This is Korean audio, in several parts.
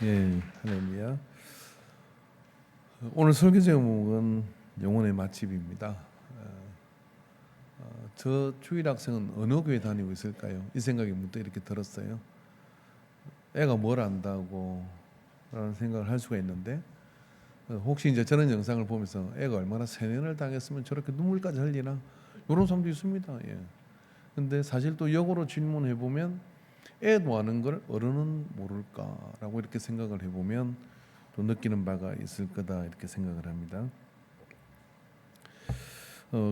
예, 할렐루야. 오늘 설교 제목은 영혼의 맛집입니다. 저 주일 학생은 어느 교회 다니고 있을까요? 이 생각이 문득 이렇게 들었어요. 애가 뭘 안다고 라는 생각을 할 수가 있는데, 혹시 이제 저런 영상을 보면서 애가 얼마나 세뇌를 당했으면 저렇게 눈물까지 흘리나, 이런 사람도 있습니다. 예. 근데 사실 또 역으로 질문해 보면, 애도 아는 걸 어른은 모를까라고 이렇게 생각을 해보면 또 느끼는 바가 있을 거다 이렇게 생각을 합니다.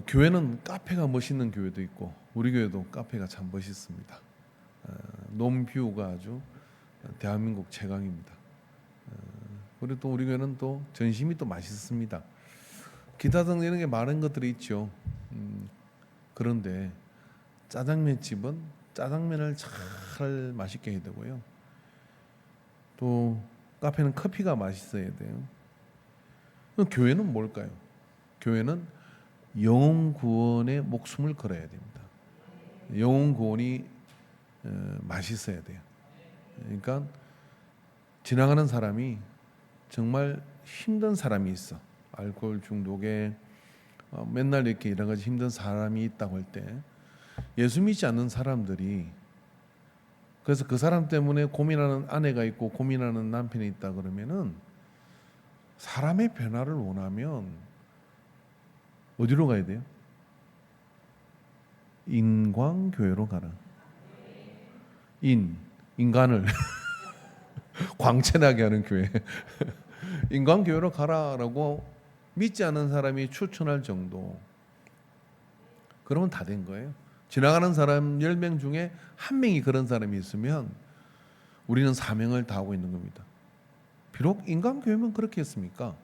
교회는 카페가 멋있는 교회도 있고 우리 교회도 카페가 참 멋있습니다. 논뷰가 아주 대한민국 최강입니다. 그리고 또 우리 교회는 또 전심이 또 맛있습니다. 기타 등 이런 게 많은 것들이 있죠. 그런데 짜장면 집은 짜장면을 잘 맛있게 해야 되고요. 또 카페는 커피가 맛있어야 돼요. 그럼 교회는 뭘까요? 교회는 영혼 구원에 목숨을 걸어야 됩니다. 영혼 구원이 맛있어야 돼요. 그러니까 지나가는 사람이 정말 힘든 사람이 있어. 알코올 중독에 맨날 이렇게 여러 가지 힘든 사람이 있다고 할 때 예수 믿지 않는 사람들이, 그래서 그 사람 때문에 고민하는 아내가 있고 고민하는 남편이 있다 그러면은, 사람의 변화를 원하면 어디로 가야 돼요? 인광교회로 가라. 인간을 광채나게 하는 교회. 인광교회로 가라라고 믿지 않는 사람이 추천할 정도, 그러면 다 된 거예요. 지나가는 사람 10명 중에 한 명이 그런 사람이 있으면 우리는 사명을 다하고 있는 겁니다. 비록 인간교회면 그렇게 했습니까?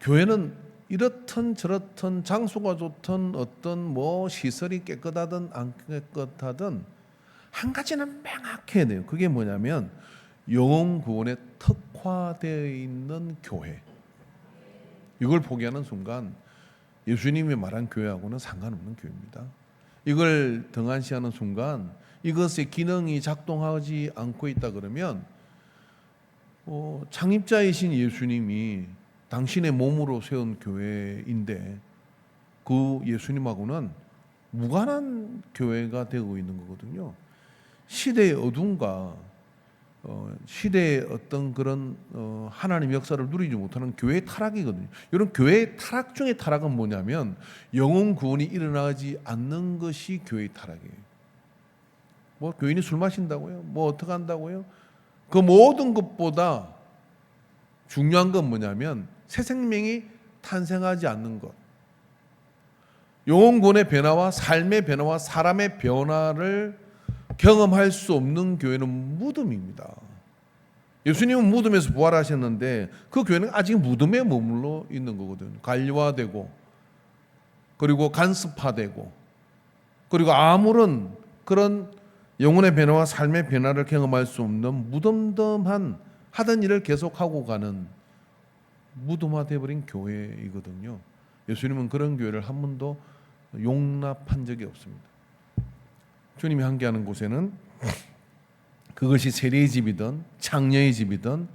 교회는 이렇든 저렇든 장소가 좋든 어떤 뭐 시설이 깨끗하든 안 깨끗하든 한 가지는 명확해야 돼요. 그게 뭐냐면 영혼 구원에 특화되어 있는 교회. 이걸 포기하는 순간 예수님이 말한 교회하고는 상관없는 교회입니다. 이걸 등한시하는 순간 이것의 기능이 작동하지 않고 있다 그러면 창립자이신 예수님이 당신의 몸으로 세운 교회인데 그 예수님하고는 무관한 교회가 되고 있는 거거든요. 시대의 어둠과 시대의 어떤 그런 하나님의 역사를 누리지 못하는 교회의 타락이거든요. 이런 교회의 타락 중에 타락은 뭐냐면 영혼 구원이 일어나지 않는 것이 교회의 타락이에요. 뭐 교인이 술 마신다고요? 뭐 어떻게 한다고요? 그 모든 것보다 중요한 건 뭐냐면 새 생명이 탄생하지 않는 것. 영혼 구원의 변화와 삶의 변화와 사람의 변화를 경험할 수 없는 교회는 무덤입니다. 예수님은 무덤에서 부활하셨는데 그 교회는 아직 무덤에 머물러 있는 거거든요. 관리화되고 그리고 간습화되고 그리고 아무런 그런 영혼의 변화와 삶의 변화를 경험할 수 없는 무덤덤한 하던 일을 계속하고 가는 무덤화되어버린 교회이거든요. 예수님은 그런 교회를 한 번도 용납한 적이 없습니다. 주님이 함께하는 곳에는 그것이 세리의 집이든 창녀의 집이든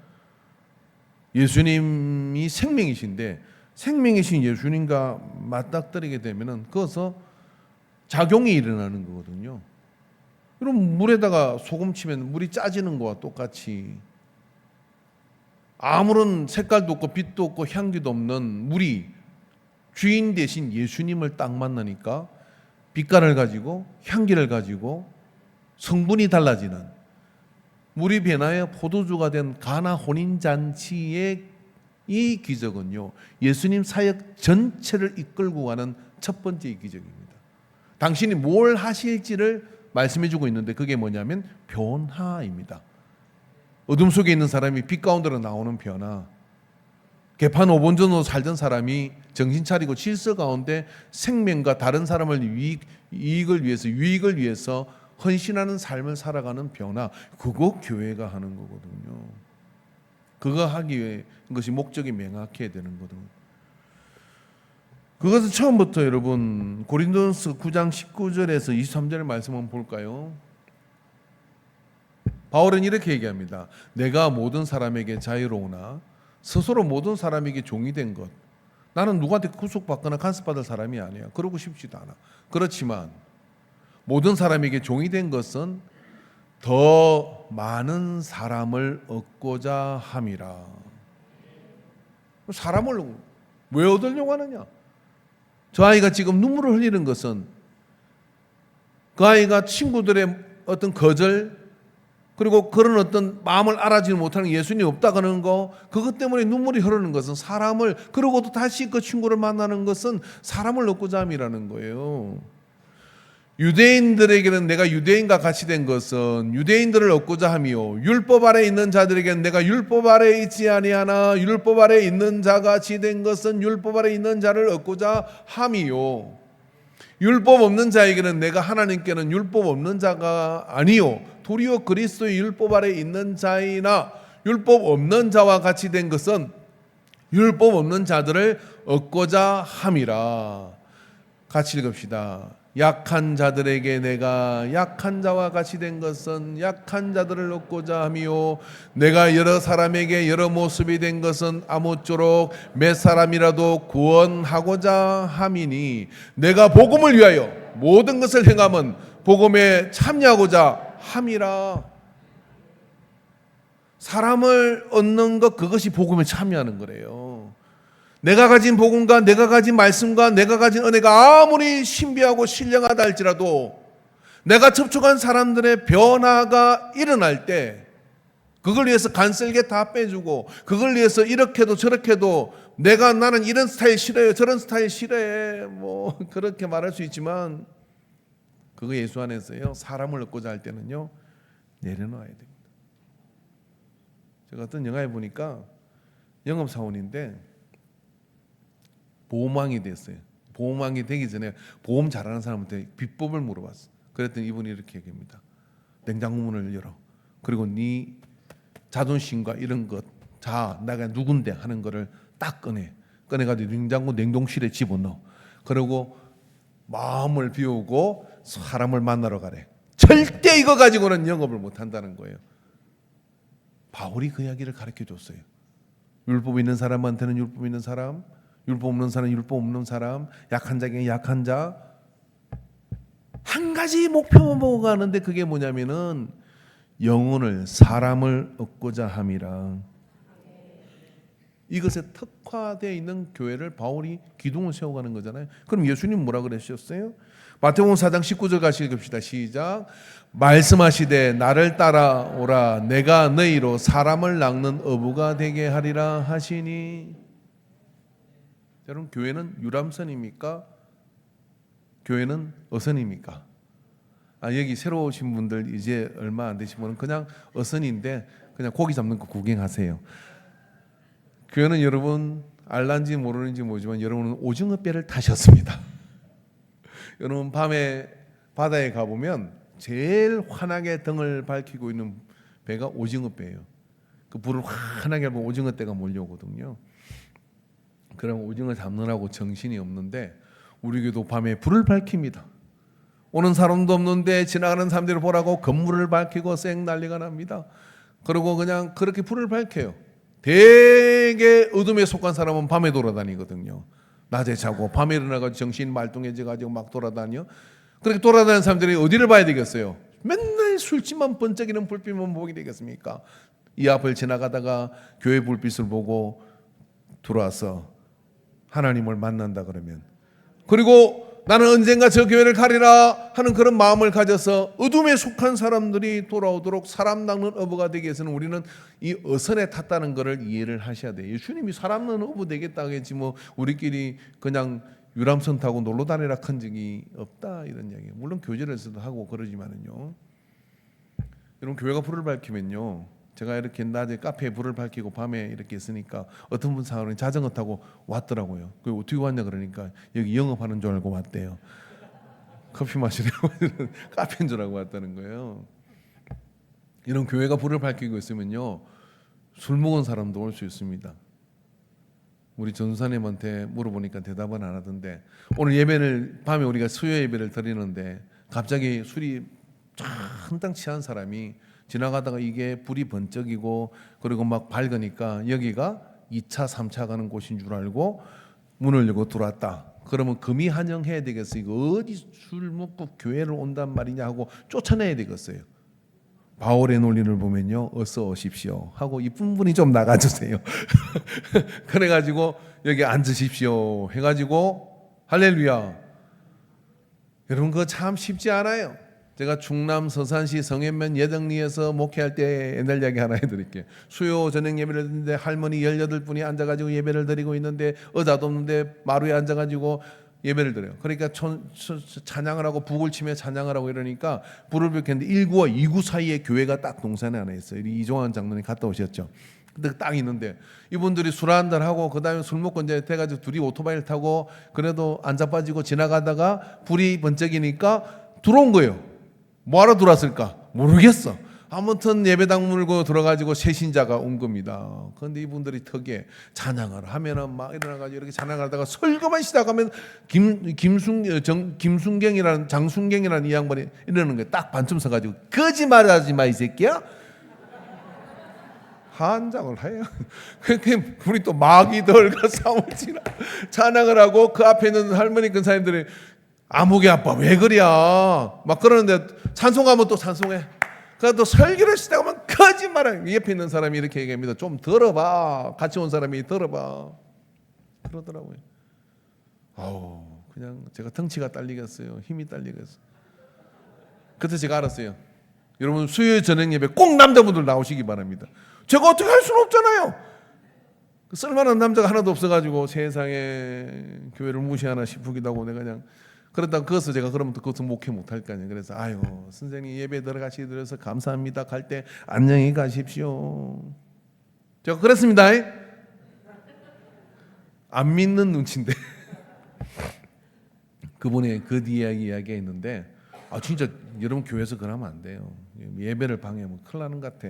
예수님이 생명이신데 생명이신 예수님과 맞닥뜨리게 되면은 그것서 작용이 일어나는 거거든요. 그럼 물에다가 소금 치면 물이 짜지는 거와 똑같이 아무런 색깔도 없고 빛도 없고 향기도 없는 물이 주인 대신 예수님을 딱 만나니까 빛깔을 가지고 향기를 가지고 성분이 달라지는, 물이 변하여 포도주가 된 가나 혼인잔치의 이 기적은요, 예수님 사역 전체를 이끌고 가는 첫 번째 기적입니다. 당신이 뭘 하실지를 말씀해 주고 있는데 그게 뭐냐면 변화입니다. 어둠 속에 있는 사람이 빛 가운데로 나오는 변화, 개판 5번 전으로 살던 사람이 정신 차리고 질서 가운데 생명과 다른 사람을 이익을 위해서 헌신하는 삶을 살아가는 변화, 그거 교회가 하는 거거든요. 그거 하기 위해 것이 목적이 명확해야 되는 거거든요. 그것은 처음부터 여러분 고린도서 9장 19절에서 23절의 말씀 한번 볼까요? 바울은 이렇게 얘기합니다. 내가 모든 사람에게 자유로우나 스스로 모든 사람에게 종이 된 것. 나는 누구한테 구속받거나 간섭받을 사람이 아니야. 그러고 싶지도 않아. 그렇지만 모든 사람에게 종이 된 것은 더 많은 사람을 얻고자 함이라. 사람을 왜 얻으려고 하느냐? 저 아이가 지금 눈물을 흘리는 것은 그 아이가 친구들의 어떤 거절, 그리고 그런 어떤 마음을 알아주지 못하는 예수님이 없다 그러는 거, 그것 때문에 눈물이 흐르는 것은 사람을, 그러고도 다시 그 친구를 만나는 것은 사람을 얻고자 함이라는 거예요. 유대인들에게는 내가 유대인과 같이 된 것은 유대인들을 얻고자 함이요, 율법 아래 있는 자들에게는 내가 율법 아래 있지 아니하나 율법 아래 있는 자같이 된 것은 율법 아래 있는 자를 얻고자 함이요, 율법 없는 자에게는 내가 하나님께는 율법 없는 자가 아니요 도리어 그리스도의 율법 아래 있는 자이나 율법 없는 자와 같이 된 것은 율법 없는 자들을 얻고자 함이라. 같이 읽읍시다. 약한 자들에게 내가 약한 자와 같이 된 것은 약한 자들을 얻고자 함이요, 내가 여러 사람에게 여러 모습이 된 것은 아무쪼록 몇 사람이라도 구원하고자 함이니 내가 복음을 위하여 모든 것을 행함은 복음에 참여하고자 함이라. 사람을 얻는 것, 그것이 복음에 참여하는 거래요. 내가 가진 복음과 내가 가진 말씀과 내가 가진 은혜가 아무리 신비하고 신령하다 할지라도 내가 접촉한 사람들의 변화가 일어날 때 그걸 위해서 간쓸게 다 빼주고 그걸 위해서 이렇게도 저렇게도 나는 이런 스타일 싫어요, 저런 스타일 싫어해, 뭐 그렇게 말할 수 있지만 그거 예수 안에서요, 사람을 얻고자 할 때는요 내려놓아야 됩니다. 제가 어떤 영화에 보니까 영업사원인데 보험왕이 됐어요. 보험왕이 되기 전에 보험 잘하는 사람한테 비법을 물어봤어. 그랬더니 이분이 이렇게 얘기합니다. 냉장고 문을 열어. 그리고 네 자존심과 이런 것, 자 내가 누군데 하는 거를 딱 꺼내가지고 냉장고 냉동실에 집어넣어. 그리고 마음을 비우고 사람을 만나러 가래. 절대 이거 가지고는 영업을 못한다는 거예요. 바울이 그 이야기를 가르쳐 줬어요. 율법 있는 사람한테는 율법 있는 사람, 율법 없는 사람, 율법 없는 사람, 약한 자에게 약한 자. 한 가지 목표만 보고 가는데 그게 뭐냐면은 영혼을, 사람을 얻고자 함이라. 이것에 특화되어 있는 교회를 바울이 기둥을 세워가는 거잖아요. 그럼 예수님 뭐라 그러셨어요? 마태복음 4장 19절 같이 읽읍시다. 시작. 말씀하시되 나를 따라오라 내가 너희로 사람을 낚는 어부가 되게 하리라 하시니. 여러분, 교회는 유람선입니까? 교회는 어선입니까? 여기 새로 오신 분들 이제 얼마 안 되신 분은 그냥 어선인데 그냥 고기 잡는 거 구경하세요. 교회는 여러분 알란지 모르는지 모르지만 여러분은 오징어 뼈를 타셨습니다. 여러분 밤에 바다에 가보면 제일 환하게 등을 밝히고 있는 배가 오징어 뼈예요. 그 불을 환하게 하면 오징어 떼가 몰려오거든요. 그럼 오징어 잡느라고 정신이 없는데 우리 교도 밤에 불을 밝힙니다. 오는 사람도 없는데 지나가는 사람들을 보라고 건물을 밝히고 쌩 난리가 납니다. 그리고 그냥 그렇게 불을 밝혀요. 되게 어둠에 속한 사람은 밤에 돌아다니거든요. 낮에 자고 밤에 일어나가지고 정신 말똥해져가지고 막 돌아다녀. 그렇게 돌아다니는 사람들이 어디를 봐야 되겠어요? 맨날 술집만 번쩍이는 불빛만 보게 되겠습니까? 이 앞을 지나가다가 교회 불빛을 보고 들어와서 하나님을 만난다 그러면, 그리고 나는 언젠가 저 교회를 가리라 하는 그런 마음을 가져서 어둠에 속한 사람들이 돌아오도록 사람 낚는 어부가 되기 위해서는 우리는 이 어선에 탔다는 것을 이해를 하셔야 돼요. 예수님이 사람 낚는 어부 되겠다 하겠지 뭐 우리끼리 그냥 유람선 타고 놀러 다니라 한 적이 없다 이런 이야기예요. 물론 교제에서도 하고 그러지만은요. 여러분, 교회가 불을 밝히면요, 제가 이렇게 낮에 카페에 불을 밝히고 밤에 이렇게 있으니까 어떤 분 사람이 자전거 타고 왔더라고요. 그 어떻게 왔냐 그러니까 여기 영업하는 줄 알고 왔대요. 커피 마시려고 카페인 줄 알고 왔다는 거예요. 이런 교회가 불을 밝히고 있으면요 술 먹은 사람도 올 수 있습니다. 우리 전사님한테 물어보니까 대답은 안 하던데, 오늘 예배를 밤에 우리가 수요 예배를 드리는데 갑자기 술이 한땅 취한 사람이 지나가다가 이게 불이 번쩍이고 그리고 막 밝으니까 여기가 2차, 3차 가는 곳인 줄 알고 문을 열고 들어왔다. 그러면 금이 환영해야 되겠어요. 이거 어디 술 먹고 교회를 온단 말이냐 하고 쫓아내야 되겠어요. 바울의 논리를 보면요, 어서 오십시오 하고 이쁜 분이 좀 나가주세요. 그래가지고 여기 앉으십시오 해가지고 할렐루야. 여러분 그거 참 쉽지 않아요. 제가 충남 서산시 성현면 예덕리에서 목회할 때 옛날 이야기 하나 해드릴게요. 수요 저녁 예배를 드리는데 할머니 18분이 앉아가지고 예배를 드리고 있는데 의자도 없는데 마루에 앉아가지고 예배를 드려요. 그러니까 찬양을 하고 북을 치며 찬양을 하고 이러니까 불을 밝혔는데 1구와 2구 사이에 교회가 딱 동산에 하나 있어요. 이종환 장로님 갔다 오셨죠. 근데 딱 있는데 이분들이 술 한잔 하고 그다음에 술 먹고 이제 돼가지고 둘이 오토바이를 타고 그래도 앉아 빠지고 지나가다가 불이 번쩍이니까 들어온 거예요. 뭐하러 들어왔을까? 모르겠어. 아무튼 예배당 물고 들어가지고 새신자가 온 겁니다. 그런데 이분들이 턱에 찬양을 하면은 막 일어나가지고 이렇게 찬양하다가 설교만 시작하면 김순경이라는 장순경이라는 이 양반이 이러는 거예요. 딱 반쯤 서가지고 거짓말하지 마 이 새끼야. 한장을 해요. 그렇게 우리 또 마귀들과 싸우지나 찬양을 하고 그 앞에 있는 할머니 근사님들이 아무개 아빠 왜 그래야 막 그러는데 찬송하면 또 찬송해. 그래도 설교를 시작하면 거짓말해. 옆에 있는 사람이 이렇게 얘기합니다. 좀 들어봐. 같이 온 사람이 들어봐. 그러더라고요. 아우 그냥 제가 덩치가 딸리겠어요. 힘이 딸리겠어요. 그때 제가 알았어요. 여러분 수요일 저녁 예배 꼭 남자분들 나오시기 바랍니다. 제가 어떻게 할 수는 없잖아요. 쓸만한 남자가 하나도 없어가지고 세상에 교회를 무시하나 싶기도 하고 내가 그냥 그러다 그것을 제가 그러면 또 그것을 목회 못할 거 아니에요. 그래서 아유 선생님 예배 들어가시게 드려서 감사합니다. 갈 때 안녕히 가십시오. 제가 그랬습니다. 안 믿는 눈치인데 그분의 그 뒤에 이야기했는데 아 진짜 여러분 교회에서 그러면 안 돼요. 예배를 방해하면 큰일 나는 것 같아.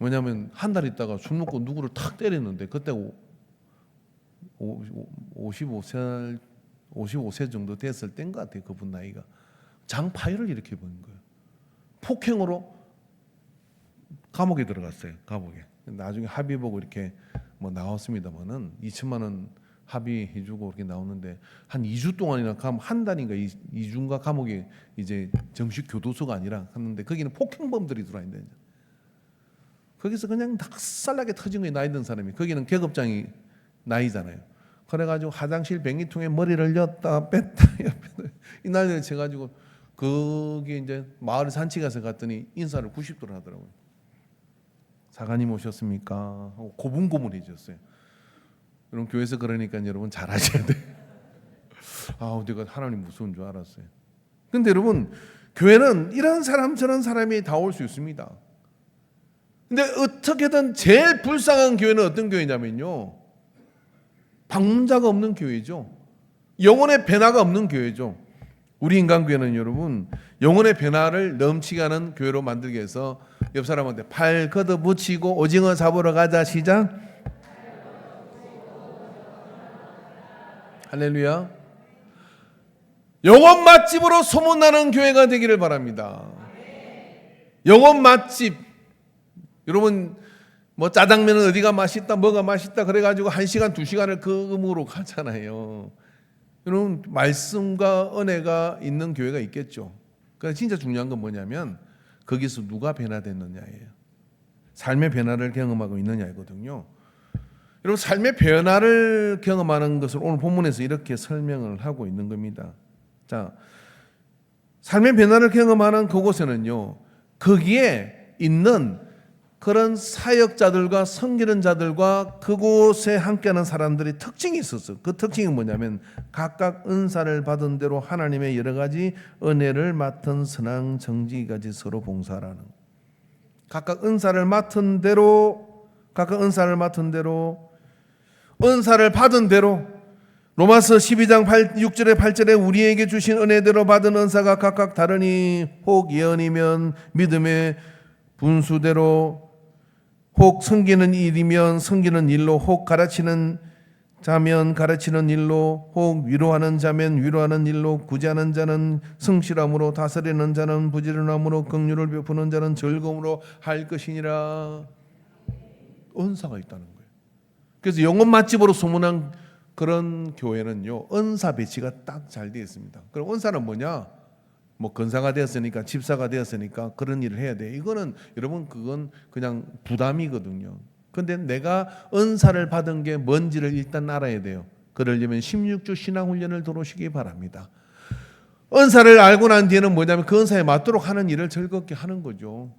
왜냐하면 한 달 있다가 술 먹고 누구를 탁 때렸는데 그때 55세 정도 됐을 때인 것 같아요. 그분 나이가 장파열을 일으켜 버린 거예요. 폭행으로 감옥에 들어갔어요. 감옥에. 나중에 합의 보고 이렇게 뭐 나왔습니다만은 2천만 원 합의해주고 이렇게 나오는데 한 2주 동안이나 한 달인가 2주인가 감옥에 이제 정식 교도소가 아니라 갔는데 거기는 폭행범들이 들어와 있는데 거기서 그냥 닭살나게 터진 거예요. 나이 든 사람이. 거기는 계급장이 나이잖아요. 그래가지고 화장실 변기통에 머리를 였다 뺐다 이 난리를 쳐가지고 거기 이제 마을 산책 가서 갔더니 인사를 90도로 하더라고요. 사관님 오셨습니까? 하고 고분고분해졌어요. 여러분 교회에서 그러니까 여러분 잘하셔야 돼. 아, 내가 하나님 무서운 줄 알았어요. 근데 여러분 교회는 이런 사람 저런 사람이 다 올 수 있습니다. 근데 어떻게든 제일 불쌍한 교회는 어떤 교회냐면요. 방문자가 없는 교회죠. 영혼의 변화가 없는 교회죠. 우리 인간교회는 여러분 영혼의 변화를 넘치게 하는 교회로 만들기 위해서 옆 사람한테 팔 걷어붙이고 오징어 잡으러 가자 시작. 할렐루야. 영혼 맛집으로 소문나는 교회가 되기를 바랍니다. 영혼 맛집. 여러분 뭐 짜장면은 어디가 맛있다 뭐가 맛있다 그래가지고 1시간 2시간을 그 음으로 가잖아요. 여러분 말씀과 은혜가 있는 교회가 있겠죠. 그러니까 진짜 중요한 건 뭐냐면 거기서 누가 변화됐느냐예요. 삶의 변화를 경험하고 있느냐이거든요. 여러분 삶의 변화를 경험하는 것을 오늘 본문에서 이렇게 설명을 하고 있는 겁니다. 자, 삶의 변화를 경험하는 그곳에는요. 거기에 있는 그런 사역자들과 섬기는 자들과 그곳에 함께하는 사람들이 특징이 있었어요. 그 특징이 뭐냐면 각각 은사를 받은 대로 하나님의 여러 가지 은혜를 맡은 선한 정직까지 서로 봉사하는 각각 은사를 맡은 대로 은사를 받은 대로 로마서 12장 6절에 8절에 우리에게 주신 은혜대로 받은 은사가 각각 다르니 혹 예언이면 믿음의 분수대로 혹 섬기는 일이면 섬기는 일로 혹 가르치는 자면 가르치는 일로, 혹 위로하는 자면 위로하는 일로, 구제하는 자는 성실함으로, 다스리는 자는 부지런함으로, 긍휼을 베푸는 자는 즐거움으로 할 것이니라. 은사가 있다는 거예요. 그래서 영혼 맛집으로 소문난 그런 교회는요, 은사 배치가 딱 잘 되어 있습니다. 그럼 은사는 뭐냐? 뭐 건사가 되었으니까, 집사가 되었으니까 그런 일을 해야 돼. 이거는 여러분 그건 그냥 부담이거든요. 근데 내가 은사를 받은 게 뭔지를 일단 알아야 돼요. 그러려면 16주 신앙훈련을 들어오시기 바랍니다. 은사를 알고 난 뒤에는 뭐냐면 그 은사에 맞도록 하는 일을 즐겁게 하는 거죠.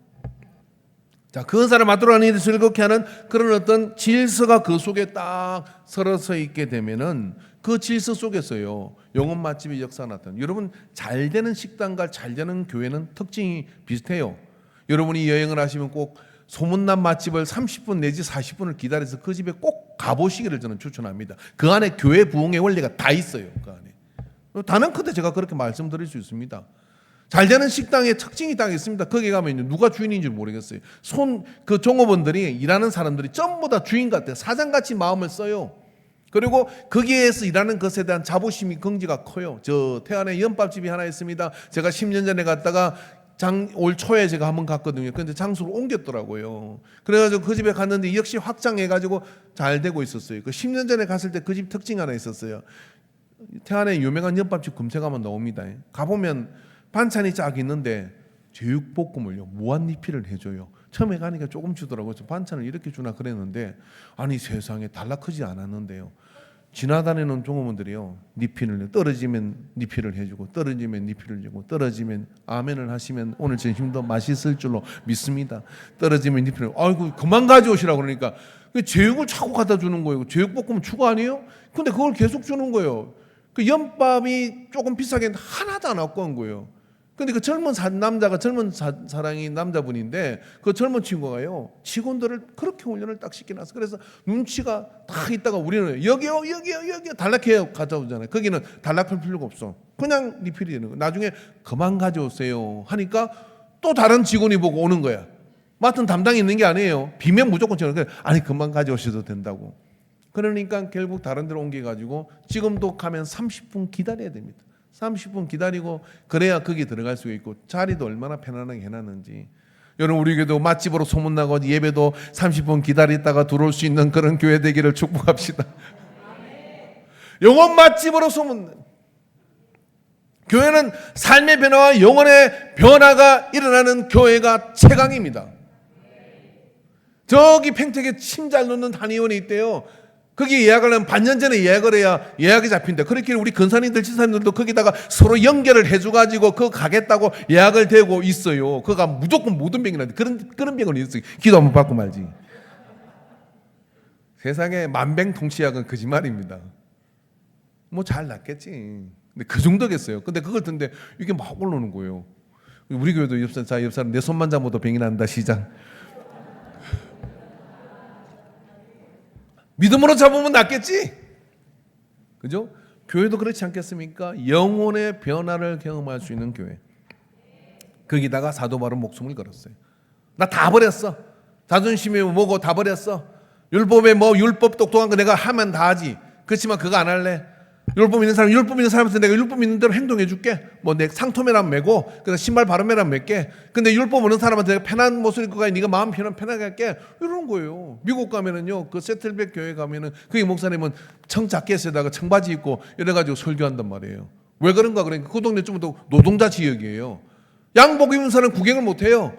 자, 그 은사를 맞도록 하는 일을 즐겁게 하는 그런 어떤 질서가 그 속에 딱 서러서 있게 되면은 그 질서 속에서요, 영혼 맛집의 역사가 나타나요. 여러분, 잘 되는 식당과 잘 되는 교회는 특징이 비슷해요. 여러분이 여행을 하시면 꼭 소문난 맛집을 30분 내지 40분을 기다려서 그 집에 꼭 가보시기를 저는 추천합니다. 그 안에 교회 부흥의 원리가 다 있어요. 그 안에. 단언컨대 제가 그렇게 말씀드릴 수 있습니다. 잘 되는 식당의 특징이 딱 있습니다. 거기 가면 누가 주인인지 모르겠어요. 그 종업원들이, 일하는 사람들이 전부 다 주인 같아요. 사장같이 마음을 써요. 그리고 거기에서 일하는 것에 대한 자부심이, 긍지가 커요. 저 태안에 연밥집이 하나 있습니다. 제가 10년 전에 갔다가 올 초에 제가 한번 갔거든요. 근데 장소를 옮겼더라고요. 그래가지고 그 집에 갔는데 역시 확장해가지고 잘 되고 있었어요. 그 10년 전에 갔을 때 그 집 특징 하나 있었어요. 태안에 유명한 연밥집 검색하면 나옵니다. 가보면 반찬이 쫙 있는데 제육볶음을요, 무한 리필을 해줘요. 처음에 가니까 조금 주더라고요. 반찬을 이렇게 주나 그랬는데, 아니 세상에 달라 크지 않았는데요. 지나다니는 종업원들이요, 리필을, 떨어지면 리필을 해주고, 떨어지면 리필을 주고, 떨어지면 아멘을 하시면 오늘 점심도 맛있을 줄로 믿습니다. 떨어지면 리필을, 아이고 그만 가져오시라고. 그러니까 제육을 자꾸 갖다 주는 거예요. 제육볶음 추가 아니에요? 근데 그걸 계속 주는 거예요. 그 연밥이 조금 비싸게 하나도 안 갖고 온 거예요. 근데 그 젊은 남자가, 젊은 사랑이 남자분인데, 그 젊은 친구가요, 직원들을 그렇게 훈련을 딱 시켜놨어. 그래서 눈치가 딱 있다가 우리는 여기요 단락해 가져오잖아요. 거기는 단락할 필요가 없어. 그냥 리필이 되는 거예요. 나중에 그만 가져오세요 하니까 또 다른 직원이 보고 오는 거야. 맡은 담당이 있는 게 아니에요. 비면 무조건 저는, 아니 그만 가져오셔도 된다고. 그러니까 결국 다른 데로 옮겨가지고 지금도 가면 30분 기다려야 됩니다. 30분 기다리고 그래야 거기 들어갈 수가 있고, 자리도 얼마나 편안하게 해놨는지. 여러분, 우리 교회도 맛집으로 소문나고 예배도 30분 기다렸다가 들어올 수 있는 그런 교회 되기를 축복합시다. 영혼 맛집으로 소문. 교회는 삶의 변화와 영혼의 변화가 일어나는 교회가 최강입니다. 저기 평택에 침 잘 놓는 한의원이 있대요. 거기 예약을 하면 반년 전에 예약을 해야 예약이 잡힌다. 그렇게 우리 근사님들, 지사님들도 거기다가 서로 연결을 해줘가지고 그거 가겠다고 예약을 대고 있어요. 그거가 무조건 모든 병이라는데 그런 병은 있어요. 기도 한번 받고 말지. 세상에 만병통치약은 거짓말입니다. 뭐 잘 낫겠지. 근데 그 정도겠어요. 근데 그걸 듣는데 이게 막 올라오는 거예요. 우리 교회도 옆사람 내 손만 잡아도 병이 난다 시작. 믿음으로 잡으면 낫겠지? 그죠? 교회도 그렇지 않겠습니까? 영혼의 변화를 경험할 수 있는 교회. 거기다가 사도 바울은 목숨을 걸었어요. 나 다 버렸어. 자존심이 뭐고 다 버렸어. 율법에 뭐 율법 똑똑한 거 내가 하면 다 하지. 그렇지만 그거 안 할래. 율법 있는 사람한테 내가 율법 있는 대로 행동해 줄게. 뭐 내 상토매랑 매고, 그다음 신발 바르매랑 맬게. 근데 율법 없는 사람한테 내가 편한 모습 입고 가, 네가 마음 편하게 할게. 이런 거예요. 미국 가면은요, 그 세틀백 교회 가면은 그 목사님은 청 자켓에다가 청바지 입고 이래가지고 설교한단 말이에요. 왜 그런가 그러니까 그 동네 좀 더 노동자 지역이에요. 양복 입은 사람 구경을 못 해요.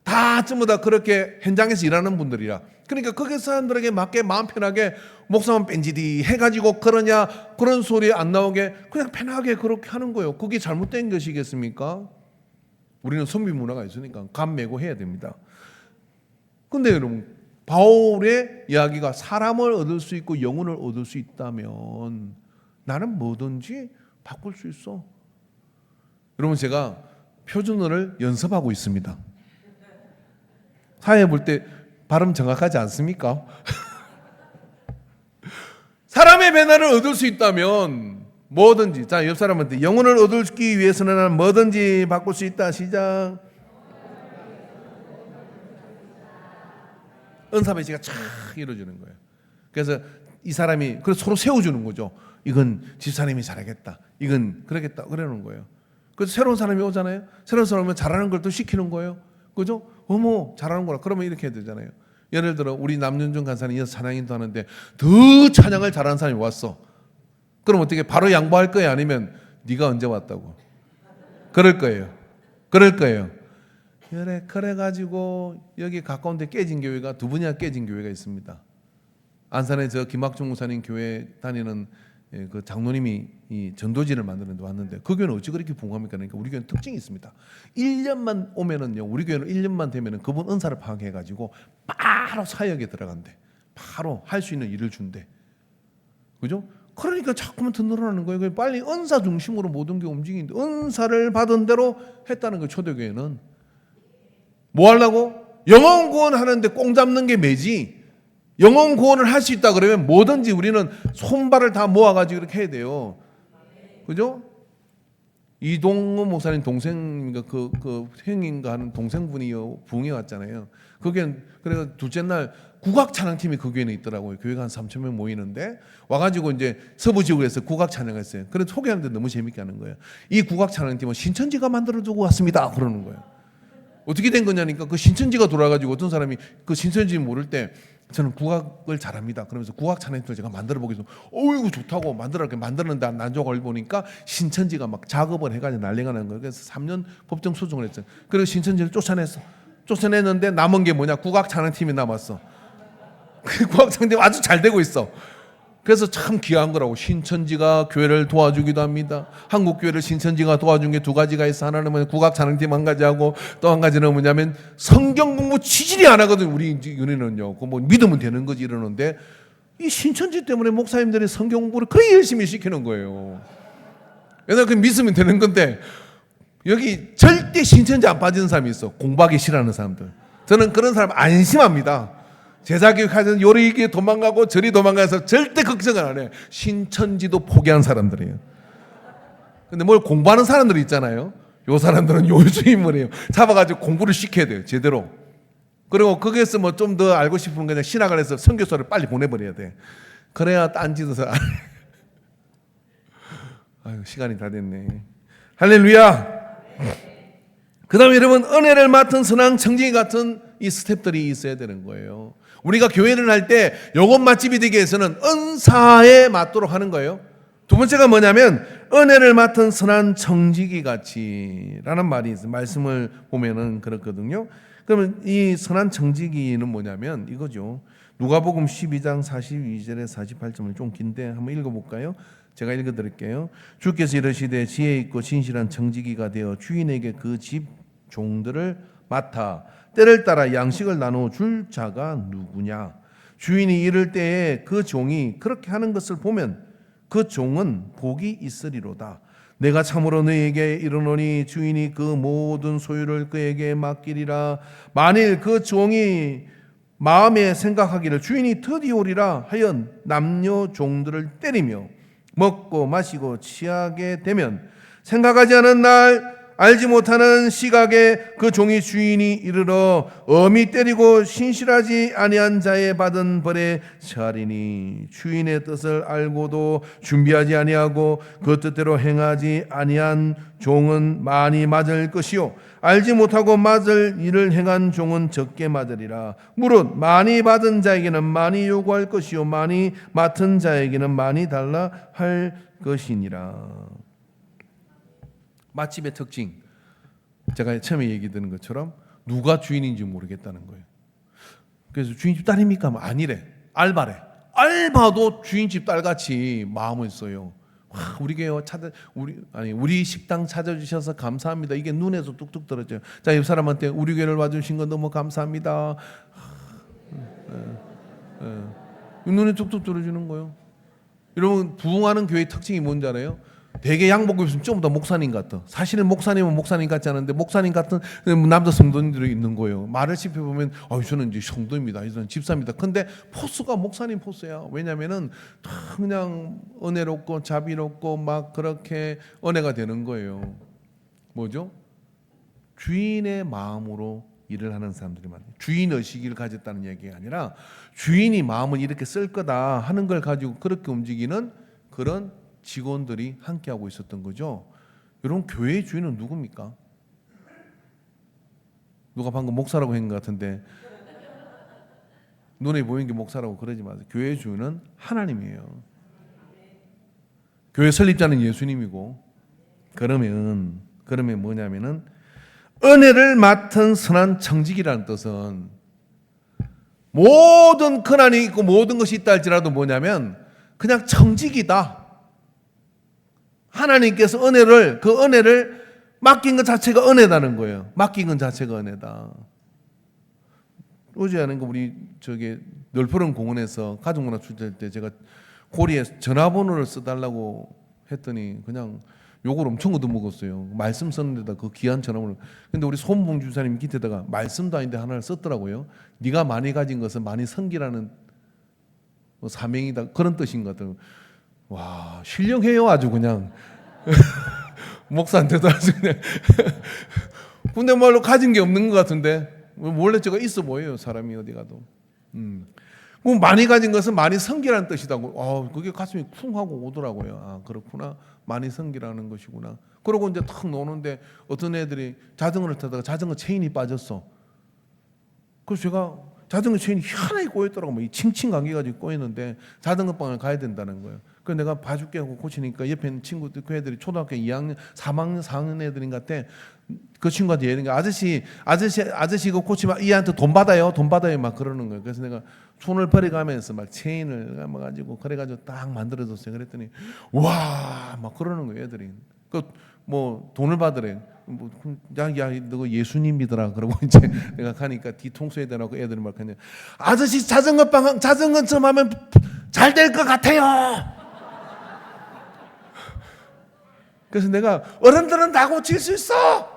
다 전부 다 그렇게 현장에서 일하는 분들이라. 그러니까 거기 사람들에게 맞게 마음 편하게 목사만 뺀지디 해가지고 그러냐 그런 소리 안 나오게 그냥 편하게 그렇게 하는 거예요. 그게 잘못된 것이겠습니까? 우리는 선비 문화가 있으니까 감 메고 해야 됩니다. 근데 여러분, 바울의 이야기가 사람을 얻을 수 있고 영혼을 얻을 수 있다면 나는 뭐든지 바꿀 수 있어. 여러분, 제가 표준어를 연습하고 있습니다. 사회 볼 때 발음 정확하지 않습니까? 사람의 변화를 얻을 수 있다면 뭐든지, 자, 옆 사람한테 영혼을 얻기 위해서는 나는 뭐든지 바꿀 수 있다. 시작. 은사 배치가 쫙 이루어지는 거예요. 그래서 이 사람이 그래서 서로 세워주는 거죠. 이건 집사님이 잘하겠다. 이건 그러겠다. 그러는 거예요. 그래서 새로운 사람이 오잖아요. 새로운 사람이 오면 잘하는 걸 또 시키는 거예요. 그죠? 어머 잘하는 거라. 그러면 이렇게 해야 되잖아요. 예를 들어 우리 남윤준 간사는 이어서 찬양인도 하는데 더 찬양을 잘하는 사람이 왔어. 그럼 어떻게 바로 양보할 거예요? 아니면 네가 언제 왔다고? 그럴 거예요. 그럴 거예요. 그래가지고 여기 가까운 데 깨진 교회가 두 분이나 깨진 교회가 있습니다. 안산에 저 김학중 목사님 교회 다니는 그 장로님이 이 전도지를 만드는데 왔는데 그 교회는 어찌 그렇게 부흥합니까? 그러니까 우리 교회는 특징이 있습니다. 1년만 오면은요, 우리 교회는 1년만 되면은 그분 은사를 파악해가지고 바로 사역에 들어간대. 바로 할 수 있는 일을 준대. 그죠? 그러니까 자꾸만 더 늘어나는 거예요. 빨리 은사 중심으로 모든 게 움직이는데 은사를 받은 대로 했다는 거예요. 초대교회는 뭐 하려고? 영혼 구원하는데 꽁 잡는 게 매지. 영혼 구원을 할 수 있다 그러면 뭐든지 우리는 손발을 다 모아가지고 이렇게 해야 돼요. 그죠? 이동호 목사님 동생인가 그 형인가 하는 동생분이 부흥해 왔잖아요. 그게 그래서 둘째 날 국악 찬양팀이 그 교회에 있더라고요. 교회가 한 3,000명 모이는데 와가지고 이제 서부 지역에서 국악 찬양했어요. 그래서 소개하는데 너무 재밌게 하는 거예요. 이 국악 찬양팀은 신천지가 만들어주고 왔습니다. 그러는 거예요. 어떻게 된 거냐니까 그 신천지가 돌아가지고 어떤 사람이 그 신천지 모를 때 저는 국악을 잘합니다. 그러면서 국악 찬양팀을 제가 만들어 보겠습니다. 이거 좋다고 만들었는데 난조를 보니까 신천지가 막 작업을 해가지고 난리가 난 거예요. 그래서 3년 법정 소송을 했어요. 그래서 신천지를 쫓아냈어. 쫓아냈는데 남은 게 뭐냐? 국악 찬양팀이 남았어. 그 국악 찬양팀 아주 잘 되고 있어. 그래서 참 귀한 거라고. 신천지가 교회를 도와주기도 합니다. 한국 교회를 신천지가 도와준 게 두 가지가 있어. 하나는 뭐냐? 국악 찬양팀 한 가지 하고 또 한 가지는 뭐냐면 성경 공부 지질이 안 하거든. 우리 은혜는요. 그 뭐 믿으면 되는 거지 이러는데 이 신천지 때문에 목사님들이 성경 공부를 그렇게 열심히 시키는 거예요. 옛날에 그 믿으면 되는 건데 여기 절대 신천지 안 빠지는 사람이 있어. 공부하기 싫어하는 사람들. 저는 그런 사람 안심합니다. 제자교육하는 요리 도망가고 저리 도망가서 절대 걱정을 안 해. 신천지도 포기한 사람들이에요. 근데 뭘 공부하는 사람들이 있잖아요. 요 사람들은 요주인물이에요. 잡아가지고 공부를 시켜야 돼요. 제대로. 그리고 거기에서 뭐 좀 더 알고 싶은 거냐 신학을 해서 선교사를 빨리 보내버려야 돼. 그래야 딴짓을 안 해. 아유, 시간이 다 됐네. 할렐루야. 그 다음에 여러분 은혜를 맡은 선한 청지기 같은 이 스텝들이 있어야 되는 거예요. 우리가 교회를 할 때 영혼 맛집이 되기 위해서는 은사에 맞도록 하는 거예요. 두 번째가 뭐냐면 은혜를 맡은 선한 청지기 같이라는 말이 있어요. 말씀을 보면은 그렇거든요. 그러면 이 선한 청지기는 뭐냐면 이거죠. 누가복음 12장 42절에 48절은 좀 긴데 한번 읽어볼까요? 제가 읽어드릴게요. 주께서 이르시되 지혜 있고 진실한 청지기가 되어 주인에게 그 집 종들을 맡아 때를 따라 양식을 나누어 줄 자가 누구냐? 주인이 이를 때에 그 종이 그렇게 하는 것을 보면 그 종은 복이 있으리로다. 내가 참으로 너에게 이르노니 주인이 그 모든 소유를 그에게 맡기리라. 만일 그 종이 마음에 생각하기를 주인이 드디어 오리라 하여 남녀 종들을 때리며 먹고 마시고 취하게 되면 생각하지 않은 날 알지 못하는 시각에 그 종이 주인이 이르러 엄히 때리고 신실하지 아니한 자의 받은 벌에 처하리니 주인의 뜻을 알고도 준비하지 아니하고 그 뜻대로 행하지 아니한 종은 많이 맞을 것이요 알지 못하고 맞을 일을 행한 종은 적게 맞으리라. 무릇 많이 받은 자에게는 많이 요구할 것이요 많이 맡은 자에게는 많이 달라 할 것이니라. 맛집의 특징, 제가 처음에 얘기 드는 것처럼 누가 주인인지 모르겠다는 거예요. 그래서 주인집 딸입니까? 아니래. 알바래. 알바도 주인집 딸같이 마음을 써요. 우리 교회 우리 식당 찾아주셔서 감사합니다. 이게 눈에서 뚝뚝 떨어져요. 자, 옆 사람한테 우리 교회를 와주신 건 너무 감사합니다. 눈에 뚝뚝 떨어지는 거예요. 여러분 부흥하는 교회의 특징이 뭔지 알아요? 되게 양복 입으면 좀 더 목사님 같아. 사실은 목사님은 목사님 같지 않은데 목사님 같은 남자 성도님들이 있는 거예요. 말을 짚어보면 저는 이제 성도입니다. 저는 집사입니다. 근데 포스가 목사님 포스야. 왜냐면은 그냥 은혜롭고 자비롭고 막 그렇게 은혜가 되는 거예요. 뭐죠? 주인의 마음으로 일을 하는 사람들이 많아요. 주인 의식을 가졌다는 얘기가 아니라 주인이 마음을 이렇게 쓸 거다 하는 걸 가지고 그렇게 움직이는 그런 직원들이 함께하고 있었던 거죠. 여러분, 교회의 주인은 누굽니까? 누가 방금 목사라고 한 것 같은데 눈에 보이는 게 목사라고 그러지 마세요. 교회의 주인은 하나님이에요. 교회 설립자는 예수님이고, 그러면 뭐냐면은 은혜를 맡은 선한 청직이라는 뜻은 모든 권한이 있고 모든 것이 있다 할지라도 뭐냐면 그냥 청직이다. 하나님께서 그 은혜를 맡긴 것 자체가 은혜다는 거예요. 맡긴 것 자체가 은혜다. 어제 하는 거 우리 널푸른 공원에서 가족문화 출제할 때 제가 고리에 전화번호를 써달라고 했더니 그냥 욕을 엄청 얻어먹었어요. 말씀 썼는데다 그 귀한 전화번호. 근데 우리 손봉 주사님 밑에다가 말씀도 아닌데 하나를 썼더라고요. 네가 많이 가진 것은 많이 섬기라는 사명이다, 그런 뜻인 것 같아요. 와, 신령해요 아주 그냥. 목사한테도 아주 그냥. 근데 말로 가진 게 없는 것 같은데 원래 제가 있어 보여요, 사람이 어디 가도. 뭐 많이 가진 것은 많이 섬기라는 뜻이다고. 그게 가슴이 쿵 하고 오더라고요. 아, 그렇구나. 많이 섬기라는 것이구나. 그러고 이제 탁 노는데 어떤 애들이 자전거를 타다가 자전거 체인이 빠졌어. 그래서 제가 자전거 체인이 희한하게 꼬였더라고. 뭐 이 칭칭 감겨가지고 꼬였는데 자전거방을 가야 된다는 거예요. 그래서 내가 봐줄게 하고 고치니까 옆에 있는 친구들, 그 애들이 초등학교 2학년, 3학년, 4학년 애들인 것 같아. 그 친구한테 얘기하는 게 아저씨 이거 고치면 얘한테 돈 받아요 막 그러는 거예요. 그래서 내가 손을 버려가면서 막 체인을 감아가지고 그래가지고 딱 만들어줬어요. 그랬더니 와 막 그러는 거예요, 애들이. 그 뭐 돈을 받으래. 뭐 야 너 예수님 믿어라. 그러고 이제 내가 가니까 뒤통수에 대라고 애들이 막 그냥 아저씨 자전거 좀 하면 잘 될 것 같아요. 그래서 내가 어른들은 다 고칠 수 있어.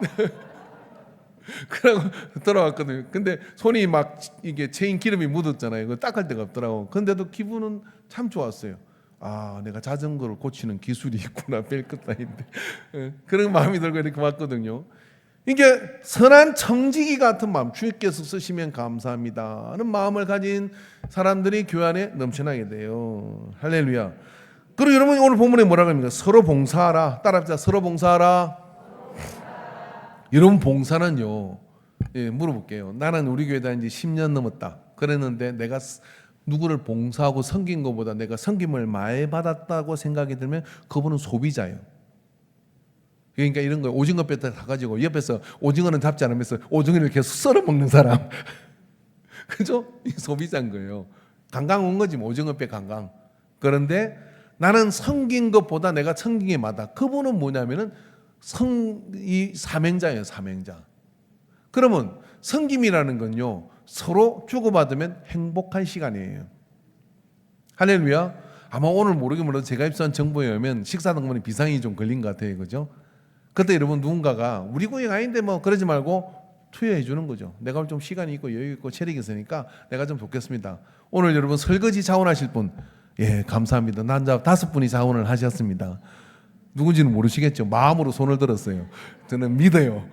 그러고 돌아왔거든요. 근데 손이 막 이게 체인 기름이 묻었잖아요. 그거 닦을 데가 없더라고. 근데도 기분은 참 좋았어요. 아, 내가 자전거를 고치는 기술이 있구나. 별것 아닌데. 그런 마음이 들고 이렇게 왔거든요. 이게 선한 청지기 같은 마음, 주님께서 쓰시면 감사합니다 하는 마음을 가진 사람들이 교회 안에 넘쳐나게 돼요. 할렐루야. 그리고 여러분 오늘 본문에 뭐라고 합니까? 서로 봉사하라. 따라합시다. 서로 봉사하라. 여러분 봉사는요. 물어볼게요. 나는 우리 교회 다닌 지 10년 넘었다. 그랬는데 내가 누구를 봉사하고 섬긴 것보다 내가 섬김을 많이 받았다고 생각이 들면 그분은 소비자예요. 그러니까 이런 거 오징어 뼈다 가가지고 옆에서 오징어는 잡지 않으면서 오징어를 계속 썰어 먹는 사람. 그죠? 소비자인 거예요. 관광 온 거지 뭐, 오징어 뼈 관광. 그런데 나는 섬긴 것보다 내가 섬긴 게 맞다. 그분은 뭐냐면은 이 사명자예요, 사명자. 그러면 섬김이라는 건요, 서로 주고받으면 행복한 시간이에요. 할렐루야. 아마 오늘 모르게 몰라도 제가 입수한 정보에 의하면 식사등본에 비상이 좀 걸린 것 같아요, 그죠? 그때 여러분 누군가가 우리 고객 아닌데 뭐 그러지 말고 투여해 주는 거죠. 내가 좀 시간이 있고 여유 있고 체력이 있으니까 내가 좀 돕겠습니다. 오늘 여러분 설거지 자원하실 분, 예, 감사합니다. 남자 5분이 자원을 하셨습니다. 누군지는 모르시겠죠. 마음으로 손을 들었어요. 저는 믿어요.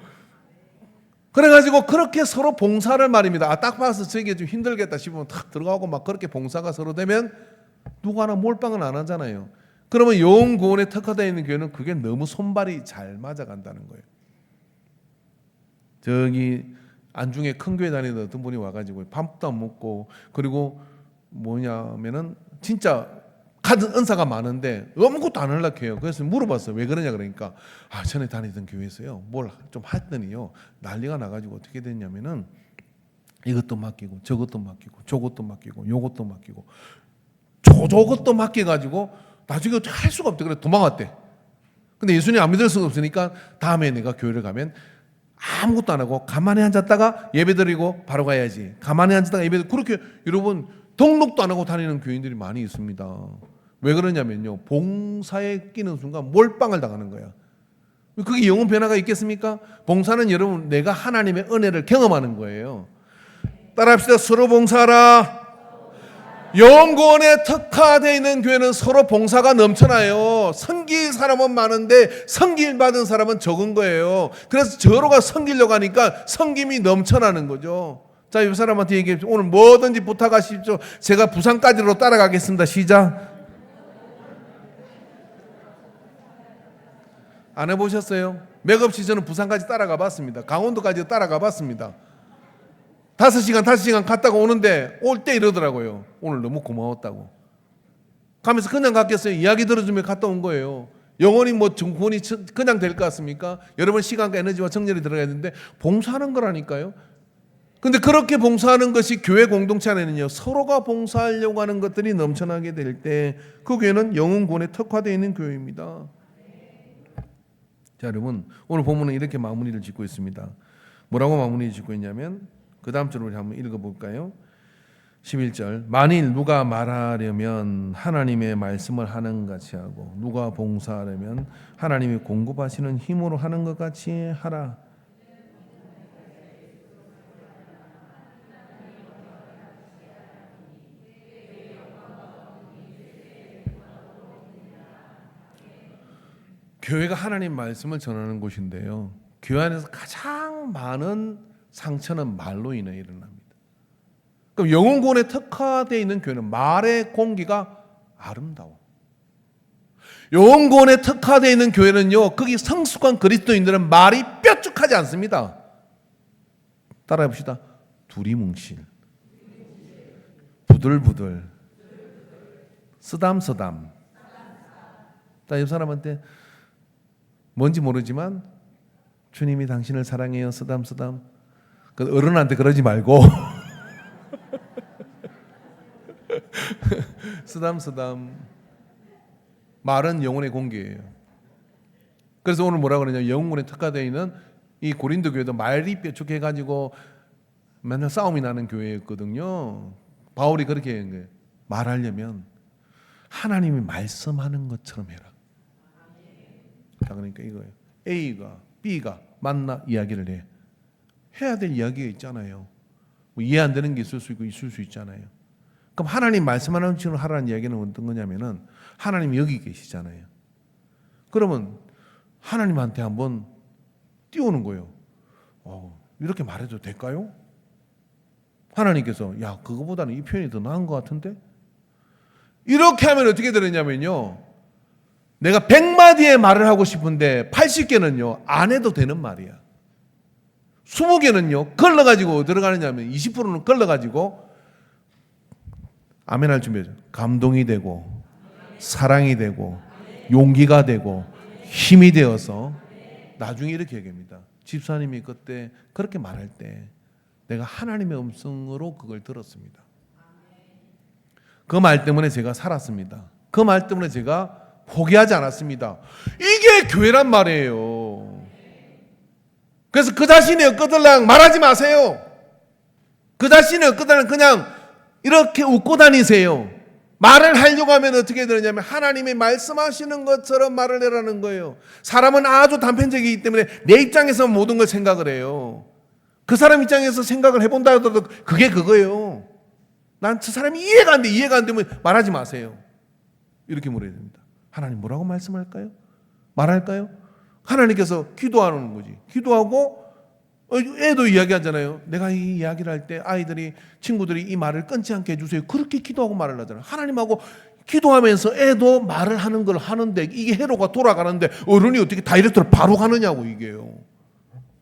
그래가지고 그렇게 서로 봉사를 말입니다. 아, 딱 봐서 저게 좀 힘들겠다 싶으면 탁 들어가고 막 그렇게 봉사가 서로 되면 누구 하나 몰빵을 안 하잖아요. 그러면 영혼 구원에 특화되어 있는 교회는 그게 너무 손발이 잘 맞아간다는 거예요. 저기 안중에 큰 교회 다니던 어떤 분이 와가지고 밥도 안 먹고, 그리고 뭐냐면은 진짜 가진 은사가 많은데 아무것도 안 하려고. 그래서 물어봤어요. 왜 그러냐 그러니까 전에 다니던 교회에서요 뭘 좀 했더니요 난리가 나가지고 어떻게 됐냐면은 이것도 맡기고 저것도 맡기고 저것도 맡기고 요것도 맡기고 저것도 맡겨가지고 나중에 할 수가 없대. 그래 도망갔대. 근데 예수님 안 믿을 수가 없으니까 다음에 내가 교회를 가면 아무것도 안 하고 가만히 앉았다가 예배드리고 바로 가야지. 가만히 앉았다가 예배드리고, 그렇게 여러분 등록도 안 하고 다니는 교인들이 많이 있습니다. 왜 그러냐면요, 봉사에 끼는 순간 몰빵을 당하는 거야. 그게 영혼 변화가 있겠습니까? 봉사는 여러분 내가 하나님의 은혜를 경험하는 거예요. 따라합시다. 서로 봉사하라. 영혼에 특화되어 있는 교회는 서로 봉사가 넘쳐나요. 섬길 사람은 많은데 섬김 받은 사람은 적은 거예요. 그래서 서로가 섬기려고 하니까 섬김이 넘쳐나는 거죠. 자, 이 사람한테 얘기해. 오늘 뭐든지 부탁하십시오. 제가 부산까지로 따라가겠습니다. 시작. 안 해보셨어요? 맥없이 저는 부산까지 따라가 봤습니다. 강원도까지 따라가 봤습니다. 5시간 갔다가 오는데 올 때 이러더라고요. 오늘 너무 고마웠다고. 가면서 그냥 갔겠어요? 이야기 들어주면 갔다 온 거예요. 영원히 뭐 정권이 그냥 될 것 같습니까? 여러분 시간과 에너지와 정열이 들어가야 되는데 봉사하는 거라니까요. 근데 그렇게 봉사하는 것이 교회 공동체 안에는요, 서로가 봉사하려고 하는 것들이 넘쳐나게 될 때 그 교회는 영혼군에 특화되어 있는 교회입니다. 자, 여러분 오늘 본문은 이렇게 마무리를 짓고 있습니다. 뭐라고 마무리 짓고 있냐면 그 다음 절을 한번 읽어볼까요? 11절. 만일 누가 말하려면 하나님의 말씀을 하는 것 같이 하고 누가 봉사하려면 하나님이 공급하시는 힘으로 하는 것 같이 하라. 교회가 하나님 말씀을 전하는 곳인데요, 교회 안에서 가장 많은 상처는 말로 인해 일어납니다. 그럼 영혼구원에 특화되어 있는 교회는 말의 공기가 아름다워. 영혼구원에 특화되어 있는 교회는요, 거기 성숙한 그리스도인들은 말이 뾰족하지 않습니다. 따라해 봅시다. 두리뭉실, 부들부들, 쓰담쓰담. 자, 옆 사람한테 뭔지 모르지만 주님이 당신을 사랑해요. 쓰담쓰담. 그 어른한테 그러지 말고 쓰담쓰담. 말은 영혼의 공기예요. 그래서 오늘 뭐라고 그러냐, 영혼에 특화되어 있는 이 고린도 교회도 말이 뾰족해가지고 맨날 싸움이 나는 교회였거든요. 바울이 그렇게 한 거예요. 말하려면 하나님이 말씀하는 것처럼 해라. 자, 그러니까 이거예요. A가 B가 만나 이야기를 해야 될 이야기가 있잖아요. 뭐 이해 안 되는 게 있을 수 있고 있을 수 있잖아요. 그럼 하나님 말씀하는 것처럼 하라는 이야기는 어떤 거냐면은 하나님이 여기 계시잖아요. 그러면 하나님한테 한번 띄우는 거예요. 이렇게 말해도 될까요? 하나님께서 야, 그거보다는 이 표현이 더 나은 것 같은데? 이렇게 하면 어떻게 되느냐면요, 내가 100마디의 말을 하고 싶은데 80개는요 안 해도 되는 말이야. 20개는요 걸러가지고 들어가느냐면 20%는 걸러가지고 아멘할 준비해줘. 감동이 되고 사랑이 되고 용기가 되고 힘이 되어서 나중에 이렇게 얘기합니다. 집사님이 그때 그렇게 말할 때 내가 하나님의 음성으로 그걸 들었습니다. 그 말 때문에 제가 살았습니다. 그 말 때문에 제가 포기하지 않았습니다. 이게 교회란 말이에요. 그래서 그 자신이 엇거들랑 말하지 마세요. 그 자신이 엇거들랑 그냥 이렇게 웃고 다니세요. 말을 하려고 하면 어떻게 되느냐면 하나님이 말씀하시는 것처럼 말을 해라는 거예요. 사람은 아주 단편적이기 때문에 내 입장에서 모든 걸 생각을 해요. 그 사람 입장에서 생각을 해본다 하더라도 그게 그거예요. 난 저 사람이 이해가 안 되면 말하지 마세요. 이렇게 물어야 됩니다. 하나님 뭐라고 말씀할까요? 말할까요? 하나님께서 기도하는 거지. 기도하고 애도 이야기하잖아요. 내가 이 이야기를 할 때 아이들이 친구들이 이 말을 끊지 않게 해주세요. 그렇게 기도하고 말을 하잖아요. 하나님하고 기도하면서 애도 말을 하는 걸 하는데 이게 회로가 돌아가는데 어른이 어떻게 다이렉트로 바로 가느냐고 이게요.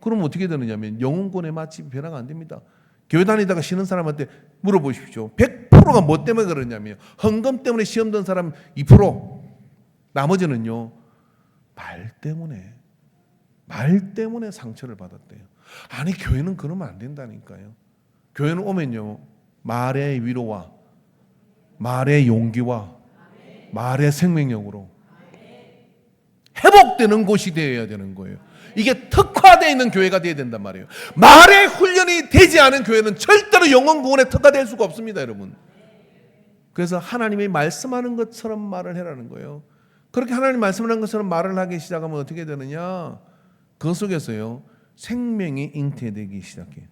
그러면 어떻게 되느냐면 영혼권의 맛집이 변화가 안 됩니다. 교회 다니다가 쉬는 사람한테 물어보십시오. 100%가 뭐 때문에 그러냐면 헌금 때문에 시험 든 사람 2%, 나머지는요 말 때문에 상처를 받았대요. 아니 교회는 그러면 안 된다니까요. 교회는 오면요 말의 위로와 말의 용기와 말의 생명력으로 회복되는 곳이 되어야 되는 거예요. 이게 특화되어 있는 교회가 되어야 된단 말이에요. 말의 훈련이 되지 않은 교회는 절대로 영혼 구원에 특화될 수가 없습니다, 여러분. 그래서 하나님이 말씀하는 것처럼 말을 해라는 거예요. 그렇게 하나님 말씀하는 것처럼 말을 하기 시작하면 어떻게 되느냐? 그 속에서요 생명이 잉태되기 시작해요.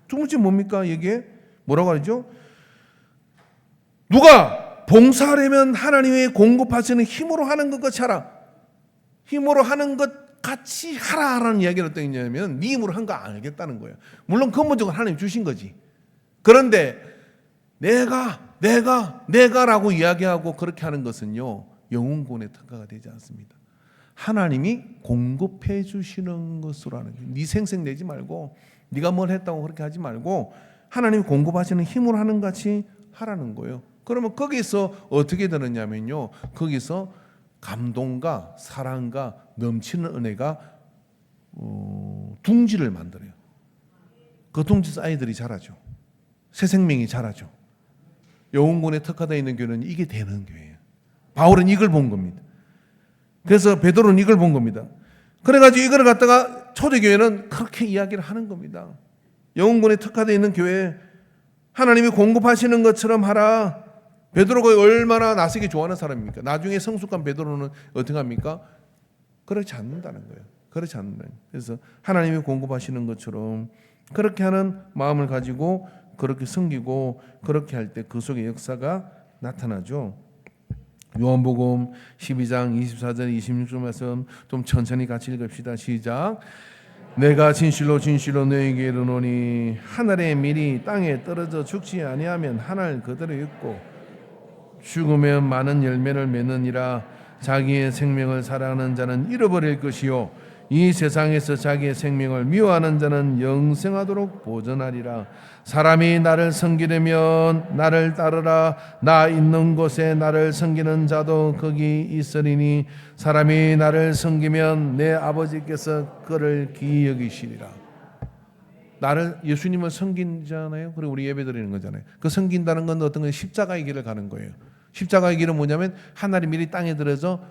두 번째 뭡니까? 이게 뭐라고 하죠? 누가 봉사하려면 하나님의 공급하시는 힘으로 하는 것 같이 하라. 힘으로 하는 것 같이 하라라는 이야기를 어떤 있냐면 네 힘으로 한 거 안 알겠다는 거예요. 물론 근본적으로 하나님 주신 거지. 그런데 내가라고 이야기하고 그렇게 하는 것은요, 영혼구원의 특가가 되지 않습니다. 하나님이 공급해 주시는 것으로 하는 거예요. 네 생색 내지 말고, 네가 뭘 했다고 그렇게 하지 말고 하나님이 공급하시는 힘으로 하는 같이 하라는 거예요. 그러면 거기서 어떻게 되느냐면요, 거기서 감동과 사랑과 넘치는 은혜가 둥지를 만들어요. 그 둥지에서 아이들이 자라죠. 새 생명이 자라죠. 영혼군에 특화되어 있는 교회는 이게 되는 교회예요. 바울은 이걸 본 겁니다. 그래서 베드로는 이걸 본 겁니다. 그래가지고 이걸 갖다가 초대교회는 그렇게 이야기를 하는 겁니다. 영혼군에 특화되어 있는 교회, 하나님이 공급하시는 것처럼 하라. 베드로가 얼마나 나서기 좋아하는 사람입니까? 나중에 성숙한 베드로는 어떻게 합니까? 그렇지 않는다는 거예요. 그렇지 않는다. 그래서 하나님이 공급하시는 것처럼 그렇게 하는 마음을 가지고 그렇게 섬기고 그렇게 할 때 그 속에 역사가 나타나죠. 요한복음 12장 24절 26절 말씀 좀 천천히 같이 읽읍시다. 시작. 내가 진실로 진실로 너에게 이르노니 하늘의 밀이 땅에 떨어져 죽지 아니하면 하늘 그대로 있고 죽으면 많은 열매를 맺느니라. 자기의 생명을 사랑하는 자는 잃어버릴 것이요 이 세상에서 자기의 생명을 미워하는 자는 영생하도록 보존하리라. 사람이 나를 섬기려면 나를 따르라. 나 있는 곳에 나를 섬기는 자도 거기 있으리니 사람이 나를 섬기면 내 아버지께서 그를 귀히 여기시리라. 나를 예수님을 섬긴잖아요. 그리고 우리 예배드리는 거잖아요. 그 섬긴다는 건 어떤 건 십자가의 길을 가는 거예요. 십자가의 길은 뭐냐면 하늘의 밀이 땅에 들어서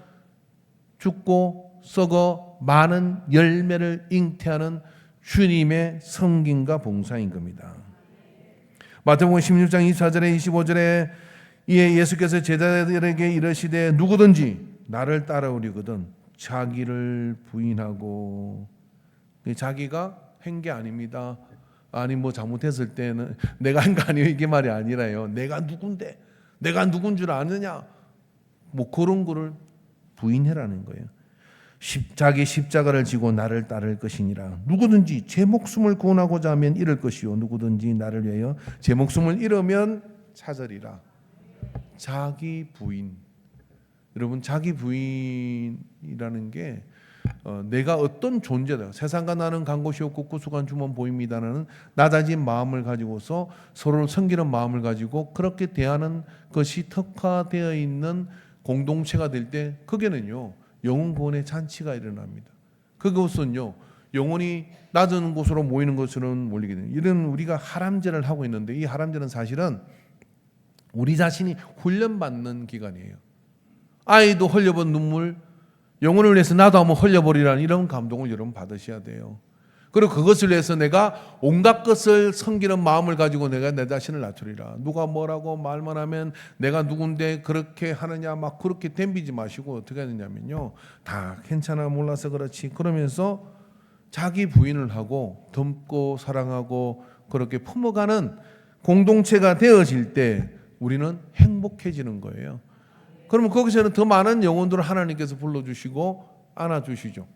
죽고 썩어 많은 열매를 잉태하는 주님의 섬김과 봉사인 겁니다. 마태복음 16장 24절에 25절에 이에 예수께서 제자들에게 이르시되 누구든지 나를 따라오려거든 자기를 부인하고, 자기가 한 게 아닙니다. 아니 뭐 잘못했을 때는 내가 한 거 아니에요, 이게 말이 아니라요. 내가 누군데, 내가 누군 줄 아느냐, 뭐 그런 거를 부인해라는 거예요. 자기 십자가를 지고 나를 따를 것이니라. 누구든지 제 목숨을 구원하고자 하면 잃을 것이요 누구든지 나를 위하여 제 목숨을 잃으면 찾으리라. 자기 부인. 여러분, 자기 부인이라는 게 내가 어떤 존재다. 세상과 나는 간 곳이 없고 구수한 주만 보입니다라는 낮아진 마음을 가지고서 서로를 섬기는 마음을 가지고 그렇게 대하는 것이 특화되어 있는 공동체가 될 때 거기는요 영혼 구원의 잔치가 일어납니다. 그것은요 영혼이 낮은 곳으로 모이는 것처럼 몰리게 됩니다. 이런 우리가 하람제를 하고 있는데 이 하람제는 사실은 우리 자신이 훈련받는 기간이에요. 아이도 흘려본 눈물, 영혼을 위해서 나도 한번 흘려버리라는 이런 감동을 여러분 받으셔야 돼요. 그리고 그것을 위해서 내가 온갖 것을 섬기는 마음을 가지고 내가 내 자신을 낮추리라. 누가 뭐라고 말만 하면 내가 누군데 그렇게 하느냐 막 그렇게 덤비지 마시고 어떻게 하느냐면요, 다 괜찮아 몰라서 그렇지 그러면서 자기 부인을 하고 듬고 사랑하고 그렇게 품어가는 공동체가 되어질 때 우리는 행복해지는 거예요. 그러면 거기서는 더 많은 영혼들을 하나님께서 불러주시고 안아주시죠.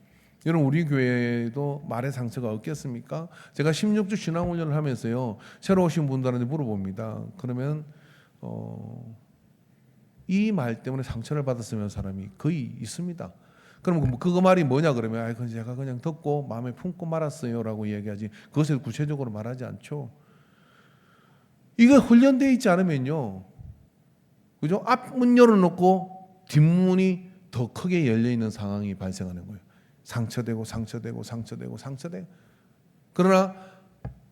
여러분, 우리 교회도 말의 상처가 없겠습니까? 제가 16주 신앙훈련을 하면서요 새로 오신 분들한테 물어봅니다. 그러면 이 말 때문에 상처를 받았으면 사람이 거의 있습니다. 그럼 그거 말이 뭐냐 그러면 그건 제가 그냥 듣고 마음에 품고 말았어요라고 이야기하지 그것을 구체적으로 말하지 않죠. 이거 훈련되어 있지 않으면요, 그죠? 앞문 열어놓고 뒷문이 더 크게 열려 있는 상황이 발생하는 거예요. 상처되고. 그러나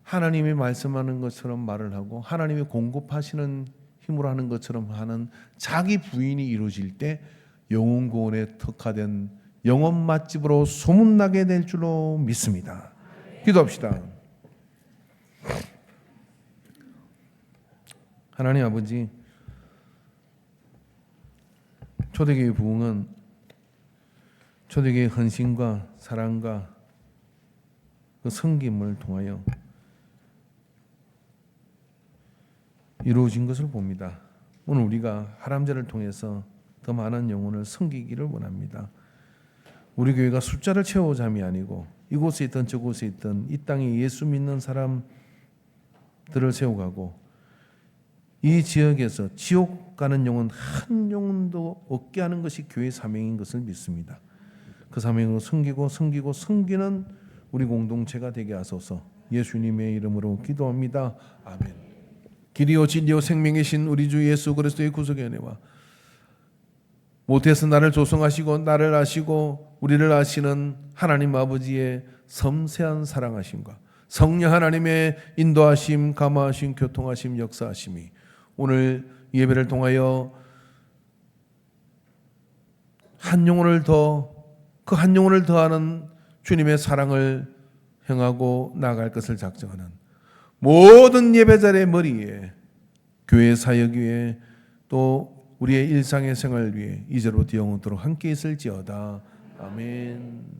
하나님이 말씀하는 것처럼 말을 하고 하나님이 공급하시는 힘으로 하는 것처럼 하는 자기 부인이 이루어질 때 영혼 구원에 특화된 영혼 맛집으로 소문나게 될 줄로 믿습니다. 기도합시다. 하나님 아버지, 초대교회 부흥은 초대교회의 헌신과 사랑과 그 섬김을 통하여 이루어진 것을 봅니다. 오늘 우리가 하람제를 통해서 더 많은 영혼을 섬기기를 원합니다. 우리 교회가 숫자를 채우자이 아니고 이곳에 있든 저곳에 있든 이 땅에 예수 믿는 사람들을 세워가고 이 지역에서 지옥 가는 영혼 한 영혼도 없게 하는 것이 교회의 사명인 것을 믿습니다. 그 사명으로 섬기는 우리 공동체가 되게 하소서. 예수님의 이름으로 기도합니다. 아멘. 길이요 진리요 생명이신 우리 주 예수 그리스도의 구속의 은혜와 모태에서 나를 조성하시고 나를 아시고 우리를 아시는 하나님 아버지의 섬세한 사랑하심과 성령 하나님의 인도하심, 감화하심, 교통하심, 역사하심이 오늘 예배를 통하여 한 영혼을 그 한 영혼을 더하는 주님의 사랑을 행하고 나아갈 것을 작정하는 모든 예배자의 머리에 교회 사역 위에 또 우리의 일상의 생활 위에 이제로부터 영원토록 함께 있을지어다. 아멘.